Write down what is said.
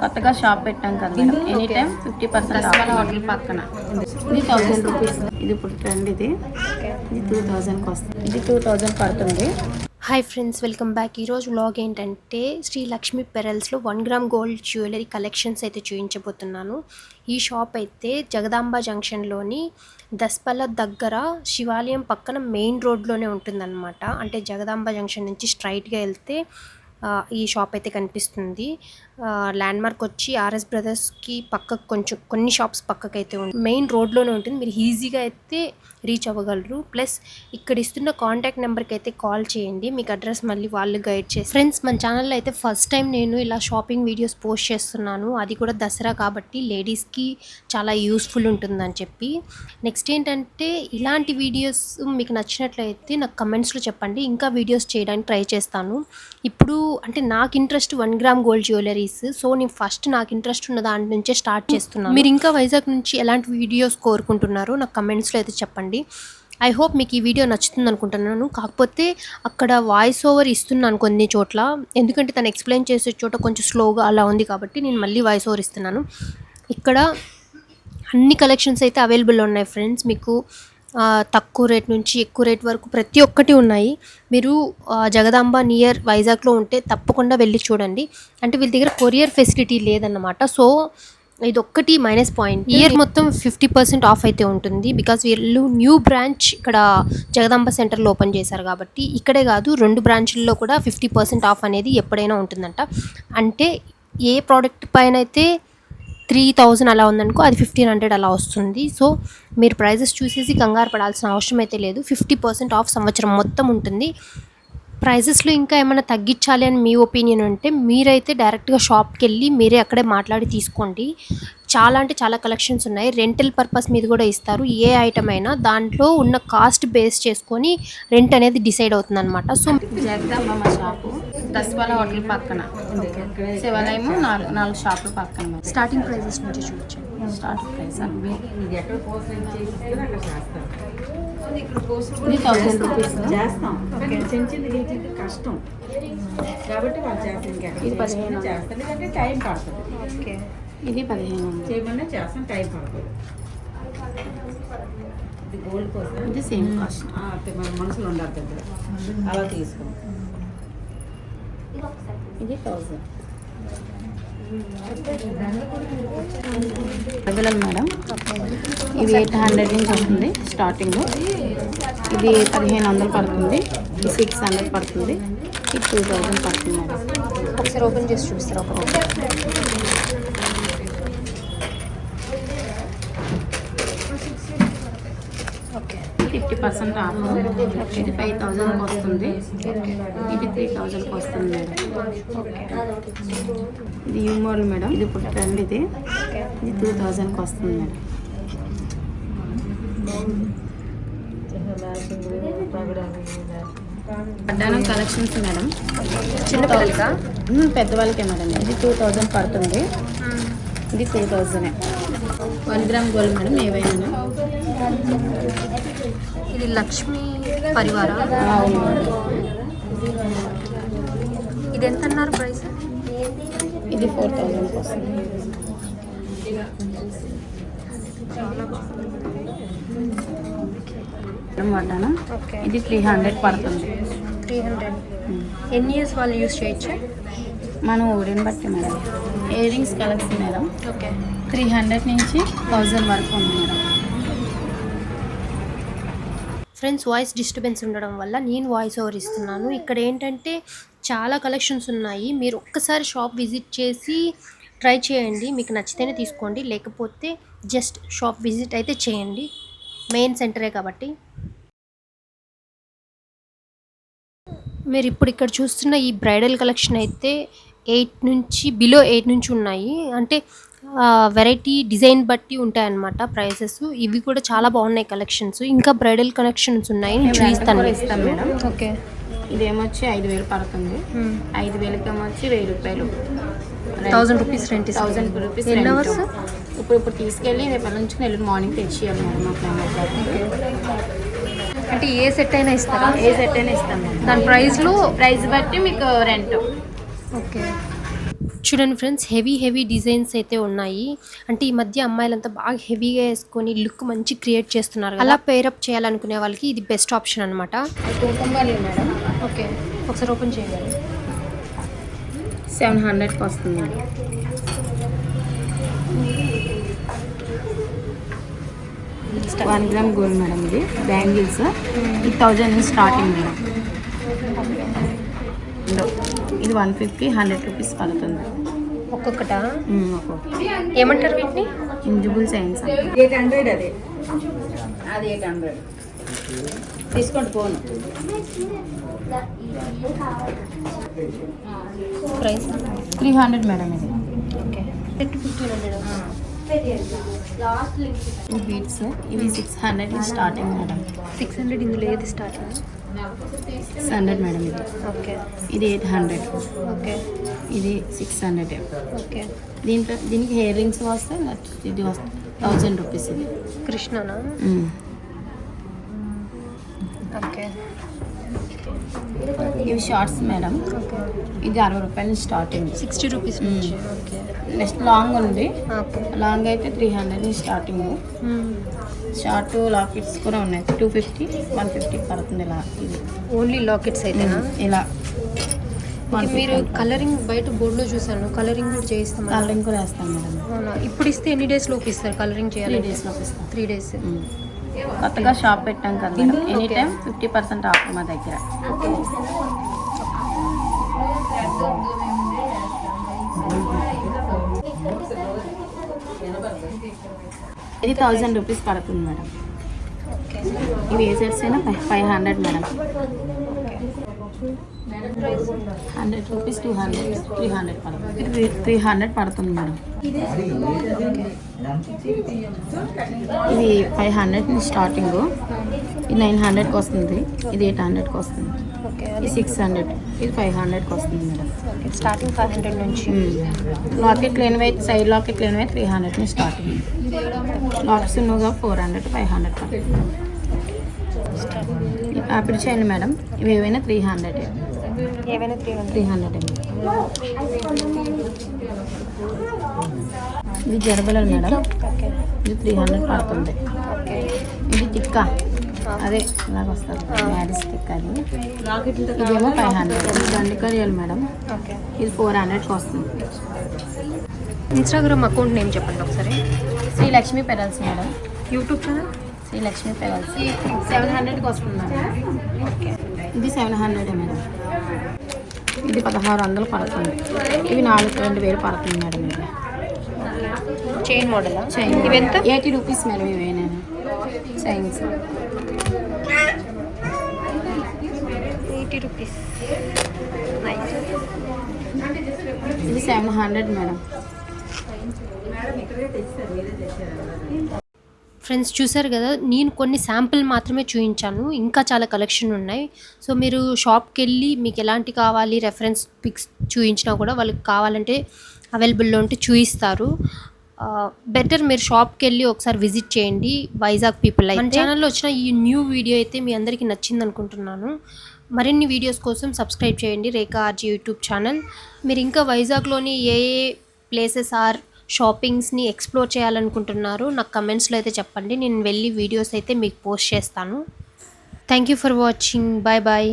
కొత్తగా షాప్ పెట్టాం కదా మేడం, ఎనీ టైం 50% హోటల్ పక్కన. ఇది 1000 రూపీస్. ఇది ఇప్పుడు ట్రెండ్. ఇది 2000కి వస్తుంది. ఇది 2000 పడుతుంది. Hi friends, welcome back. ఈరోజు వ్లాగ్ ఏంటంటే శ్రీ లక్ష్మీ పెరల్స్లో 1 గ్రామ్ గోల్డ్ జ్యువెలరీ కలెక్షన్స్ అయితే చూపించబోతున్నాను. ఈ షాప్ అయితే జగదాంబ జంక్షన్లోని దస్పల్ల దగ్గర శివాలయం పక్కన మెయిన్ రోడ్లోనే ఉంటుందన్నమాట. అంటే జగదాంబ జంక్షన్ నుంచి స్ట్రైట్గా వెళ్తే ఈ షాప్ అయితే కనిపిస్తుంది. ల్యాండ్మార్క్ వచ్చి ఆర్ఎస్ బ్రదర్స్కి పక్కకు కొంచెం కొన్ని షాప్స్ పక్కకు అయితే ఉంటుంది. మెయిన్ రోడ్లోనే ఉంటుంది. మీరు ఈజీగా అయితే రీచ్ అవ్వగలరు. ప్లస్ ఇక్కడ ఇస్తున్న కాంటాక్ట్ నెంబర్కి అయితే కాల్ చేయండి, మీకు అడ్రస్ మళ్ళీ వాళ్ళు గైడ్ చేస్తారు. ఫ్రెండ్స్, మన ఛానల్లో అయితే ఫస్ట్ టైం నేను ఇలా షాపింగ్ వీడియోస్ పోస్ట్ చేస్తున్నాను. అది కూడా దసరా కాబట్టి లేడీస్కి చాలా యూస్ఫుల్ ఉంటుందని చెప్పి. నెక్స్ట్ ఏంటంటే ఇలాంటి వీడియోస్ మీకు నచ్చినట్లయితే నాకు కమెంట్స్లో చెప్పండి, ఇంకా వీడియోస్ చేయడానికి ట్రై చేస్తాను. ఇప్పుడు అంటే నాకు interest 1 gram gold jewelleries. So నేను ఫస్ట్ నాకు ఇంట్రెస్ట్ ఉన్న దాని నుంచే స్టార్ట్ చేస్తున్నాను. మీరు ఇంకా వైజాగ్ నుంచి ఎలాంటి వీడియోస్ కోరుకుంటున్నారో నాకు కమెంట్స్లో అయితే చెప్పండి. ఐ హోప్ మీకు ఈ వీడియో నచ్చుతుంది అనుకుంటున్నాను. కాకపోతే అక్కడ వాయిస్ ఓవర్ ఇస్తున్నాను కొన్ని చోట్ల, ఎందుకంటే తను ఎక్స్ప్లెయిన్ చేసే చోట కొంచెం స్లోగా అలా ఉంది కాబట్టి నేను మళ్ళీ వాయిస్ ఓవర్ ఇస్తున్నాను. ఇక్కడ అన్ని కలెక్షన్స్ అయితే అవైలబుల్ ఉన్నాయి ఫ్రెండ్స్. మీకు తక్కువ రేట్ నుంచి ఎక్కువ రేట్ వరకు ప్రతి ఒక్కటి ఉన్నాయి. మీరు జగదాంబ నియర్ వైజాగ్లో ఉంటే తప్పకుండా వెళ్ళి చూడండి. అంటే వీళ్ళ దగ్గర కొరియర్ ఫెసిలిటీ లేదన్నమాట. సో ఇది ఒక్కటి మైనస్ పాయింట్. ఇయర్ మొత్తం 50% ఆఫ్ అయితే ఉంటుంది. బికాజ్ వీళ్ళు న్యూ బ్రాంచ్ ఇక్కడ జగదాంబ సెంటర్లో ఓపెన్ చేశారు కాబట్టి ఇక్కడే కాదు 2 బ్రాంచ్ల్లో కూడా 50% ఆఫ్ అనేది ఎప్పుడైనా ఉంటుందంట. అంటే ఏ ప్రోడక్ట్ పైన అయితే 3000 అలా ఉందనుకో, అది 1500 అలా వస్తుంది. సో మీరు ప్రైజెస్ చూసేసి కంగారు పడాల్సిన అవసరం అయితే లేదు. 50% ఆఫ్ సంవత్సరం మొత్తం ఉంటుంది. ప్రైజెస్లో ఇంకా ఏమైనా తగ్గించాలి అని మీ ఒపీనియన్ ఉంటే మీరైతే డైరెక్ట్గా షాప్కి వెళ్ళి మీరే అక్కడే మాట్లాడి తీసుకోండి. చాలా అంటే చాలా కలెక్షన్స్ ఉన్నాయి. రెంటల్ పర్పస్ మీద కూడా ఇస్తారు. ఏ ఐటమ్ అయినా దాంట్లో ఉన్న కాస్ట్ బేస్ చేసుకొని రెంట్ అనేది డిసైడ్ అవుతుంది అనమాట. సో జగదాంబమ్మ షాపు దస్పల్ల హోటల్ పక్కన, శివాలయం 4 షాపుల పక్కన. స్టార్టింగ్ ప్రైజెస్ నుంచి చూపించండి. స్టార్టింగ్ ప్రైస్ ఇది 1000 రూపీస్ చేస్తాం. కష్టం కాబట్టి ఇది 1500 టైం పడుతుంది. ఇది 1500 చేయమన్నా చేస్తాం, టైం పడుతుంది. ఇది గోల్డ్ కోసం ఇది సేమ్ కాస్ట్. మన మనసులో ఉండాలి దగ్గర అలా తీసుకుంటాం. ఇది 1000 అవైలబుల్ మేడం. ఇది 800 నుంచి వస్తుంది స్టార్టింగ్. ఇది 1500 పడుతుంది. ఇది 600 పడుతుంది. ఇది 2000 పడుతుంది మేడం. ఒకసారి ఓపెన్ చేసి చూపిస్తారు. Okay, 50% of. ఇది 5000కి వస్తుంది. ఇది 3000కి వస్తుంది మేడం. ఇది యూమోల్ మేడం. ఇది ఇప్పుడు ట్రెండ్. ఇది 2000కి వస్తుంది మేడం. అడ్డానం కలెక్షన్స్ మేడం. చిన్నపిల్లలకా పెద్దవాళ్ళకే మేడం. ఇది 2000 పడుతుంది. ఇది 2000. 1 గ్రామ్ గోల్డ్ మేడం. ఏవైనా ఇది లక్ష్మీ పరివారం. అవును మేడం. ఇది ఎంత అన్నారు ప్రైస్? ఇది 4000కి వస్తుంది. వడ్డానం. ఇది 300 పడుతుంది. 300. ఎన్ని ఇయర్స్ వాళ్ళు యూస్ చేయొచ్చు? మనం ఊరిని బట్టి madam. Ear rings collection madam. Okay, 300 నుంచి 1000 వరకు ఉంది మేడం. ఫ్రెండ్స్, వాయిస్ డిస్టర్బెన్స్ ఉండడం వల్ల నేను వాయిస్ ఓవర్ ఇస్తున్నాను. ఇక్కడ ఏంటంటే చాలా కలెక్షన్స్ ఉన్నాయి. మీరు ఒక్కసారి షాప్ విజిట్ చేసి ట్రై చేయండి. మీకు నచ్చితేనే తీసుకోండి, లేకపోతే జస్ట్ షాప్ విజిట్ అయితే చేయండి. మెయిన్ సెంటరే కాబట్టి. మీరు ఇప్పుడు ఇక్కడ చూస్తున్న ఈ బ్రైడల్ కలెక్షన్ అయితే 8 నుంచి బిలో 8 నుంచి ఉన్నాయి. అంటే వెరైటీ డిజైన్ బట్టి ఉంటాయన్నమాట ప్రైసెస్. ఇవి కూడా చాలా బాగున్నాయి కలెక్షన్స్. ఇంకా బ్రైడల్ కలెక్షన్స్ ఉన్నాయి, నేను చూపిస్తాను. ఇస్తాం మేడం. ఓకే, ఇదేమొచ్చి 5000 పడుతుంది. 5000కి ఏమొచ్చి 1000 రూపాయలు. 1000 రూపీస్ రెంట్. 1000 రూపీస్. ఎన్ని అవర్స్? ఇప్పుడు తీసుకెళ్ళి రేపు నుంచి ఎల్లుండి మార్నింగ్ తెచ్చియాలి మేడం. మాకు అంటే ఏ సెట్ అయినా ఇస్తారా? ఏ సెట్ అయినా ఇస్తాం మేడం. దాని ప్రైస్ బట్టి మీకు రెంట్. ఓకే, చూడండి ఫ్రెండ్స్, హెవీ డిజైన్స్ అయితే ఉన్నాయి. అంటే ఈ మధ్య అమ్మాయిలంతా బాగా హెవీగా వేసుకొని లుక్ మంచి క్రియేట్ చేస్తున్నారు. అలా పేరప్ చేయాలనుకునే వాళ్ళకి ఇది బెస్ట్ ఆప్షన్ అనమాట. కుటుంబాలు మేడం. ఓకే, ఒకసారి ఓపెన్ చేయాలి. 700కి వస్తుంది. One gram gold madam. ఇది బ్యాంగిల్స్ 1000 స్టార్టింగ్ మేడం. ఇది 150, 100 రూపీస్ పడుతుంది ఒక్కొక్కటా? ఒక్కొక్కటి. ఏమంటారు వీటిని? ఇంజిబుల్ సైన్స్. 800 అది 800 తీసుకోండి. Phone price 300 madam. ఇది ఓకే, 1500. ఈ బీట్స్ ఇవి 600 స్టార్టింగ్ మేడం. 600. ఇందులో ఏది స్టార్టింగ్? 600 మేడం. ఇది ఓకే. ఇది 800. ఓకే. ఇది 600. ఓకే. దీనికి హెయిర్ రింగ్స్ వస్తాయి. ఇది వస్తాయి 1000 రూపీస్. ఇది కృష్ణనా? ఓకే. ఇవి షార్ట్స్ మేడం. ఓకే. ఇది 60 రూపాయలు స్టార్టింగ్. 60 రూపీస్ నుంచి. ఓకే. నెక్స్ట్ లాంగ్ ఉంది. ఓకే. లాంగ్ అయితే 300 స్టార్టింగ్. షార్ట్ లాకెట్స్ కూడా ఉన్నాయి. 250, 150 పడుతుంది. ఇలా ఇది ఓన్లీ లాకెట్స్ అయితేనా? ఇలా మీరు కలరింగ్ బయట బోర్డులో చూసాను, కలరింగ్ కూడా చేయిస్తాం. కలరింగ్ కూడా వేస్తాం మేడం. అవునా? ఇప్పుడు ఇస్తే ఎన్ని డేస్ లోపు ఇస్తారు? కలరింగ్ చేయాలి 3 డేస్లో ఇస్తాం. 3 డేస్. కొత్తగా షాప్ పెట్టాం కదా మేడం. ఎనీ టైం 50% ఆఫ్ మా దగ్గర. ఇది 1000 రూపీస్ పడుతుంది మేడం. ఇవి ఏ సెట్స్ అయినా 500 మేడం. 100 రూపీస్, 200, 300 పడుతుంది. ఇది 300 పడుతుంది మేడం. ఇది 500 స్టార్టింగ్. ఇది 900కి వస్తుంది. ఇది 800కి వస్తుంది. ఇది 600. ఇది 500కి వస్తుంది మేడం. స్టార్టింగ్ 500 నుంచి. లాకెట్ లేనివి అయితే, సైడ్ లాకెట్ లేనివి అయితే 300 స్టార్టింగ్. లాకెట్స్ ఉన్నగా 400, 500 పడుతుంది. అప్పుడు చేయండి మేడం. ఇవి ఏవైనా 300. ఏవైనా 300. ఇది జడబలలు మేడం. ఓకే. ఇది 300 పడుతుంది. ఓకే. ఇది టిక్కా, అదే ఇలాగ వస్తుంది. మ్యారేజ్ టిక్కా. అది ఇదేమో 500. ఇది దండికరియాలు మేడం. ఓకే. ఇది 400కి వస్తుంది. ఇన్స్టాగ్రామ్ అకౌంట్ నేమ్ చెప్పండి ఒకసారి. Sri Lakshmi Pearls madam. YouTube channel Sri Lakshmi Pearls. 700కి వస్తుంది మేడం. ఓకే. ఇది 700 మేడం. ఇది 1600 పడుతుంది. ఇవి 2000 పడుతుంది మేడం. ఇది చైన్ మోడల్. చైన్ ఇవి ఎంత? 80 రూపీస్ మేడం. ఇవేనా చైన్స్ 80 రూపీస్. నైస్. ఇది 700 మేడం. ఫ్రెండ్స్ చూసారు కదా, నేను కొన్ని శాంపిల్ మాత్రమే చూపించాను, ఇంకా చాలా కలెక్షన్ ఉన్నాయి. సో మీరు షాప్కి వెళ్ళి మీకు ఎలాంటి కావాలి రెఫరెన్స్ పిక్స్ చూపించినా కూడా వాళ్ళకి కావాలంటే అవైలబుల్లో ఉంటే చూపిస్తారు. బెటర్ మీరు షాప్కి వెళ్ళి ఒకసారి విజిట్ చేయండి. వైజాగ్ పీపుల్ అయితే. మన ఛానల్లో వచ్చిన ఈ న్యూ వీడియో అయితే మీ అందరికీ నచ్చింది అనుకుంటున్నాను. మరిన్ని వీడియోస్ కోసం సబ్స్క్రైబ్ చేయండి రేఖా ఆర్జీ యూట్యూబ్ ఛానల్. మీరు ఇంకా వైజాగ్లోని ఏ ప్లేసెస్ ఆర్ షాపింగ్స్ని ఎక్స్ప్లోర్ చేయాలనుకుంటున్నారు నాకు కమెంట్స్లో అయితే చెప్పండి. నేను వెళ్ళి వీడియోస్ అయితే మీకు పోస్ట్ చేస్తాను. Thank you for watching. Bye bye.